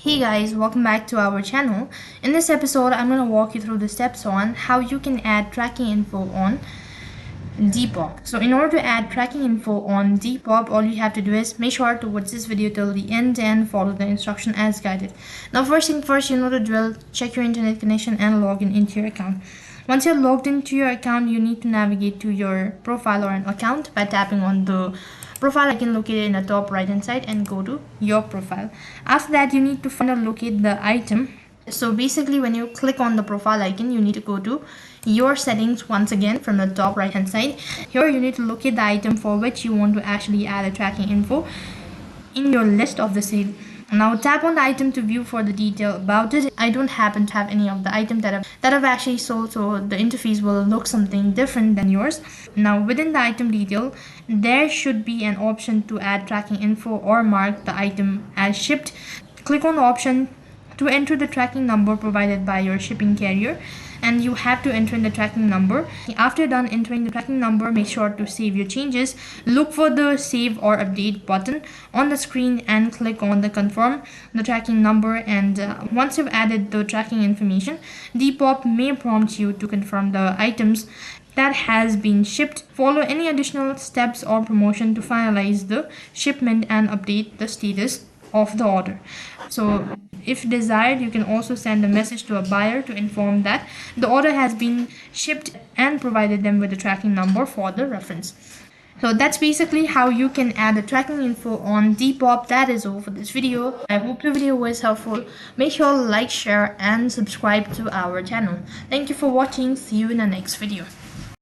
Hey guys, welcome back to our channel. In this episode, I'm going to walk you through the steps on how you can add tracking info on Depop. So in order to add tracking info on Depop, all you have to do is make sure to watch this video till the end and follow the instruction as guided. Now first thing first, you know the drill. Check your internet connection and log into your account. Once you're logged into your account, you need to navigate to your profile or an account by tapping on the profile icon located in the top right hand side and go to your profile. After that, you need to find or locate the item. So basically, when you click on the profile icon, you need to go to your settings once again from the top right hand side. Here you need to locate the item for which you want to actually add a tracking info in your list of the sale. Now tap on the item to view for the detail about it. I don't happen to have any of the items that I've actually sold, so the interface will look something different than yours. Now within the item detail, there should be an option to add tracking info or mark the item as shipped. Click on the option to enter the tracking number provided by your shipping carrier, and you have to enter in the tracking number. After done entering the tracking number, make sure to save your changes. Look for the save or update button on the screen and click on the confirm the tracking number, and once you've added the tracking information, Depop may prompt you to confirm the items that has been shipped. Follow any additional steps or promotion to finalize the shipment and update the status of the order. So if desired, you can also send a message to a buyer to inform that the order has been shipped and provided them with the tracking number for the reference. So that's basically how you can add the tracking info on Depop. That is all for this video. I hope the video was helpful. Make sure to like, share and subscribe to our channel. Thank you for watching. See you in the next video.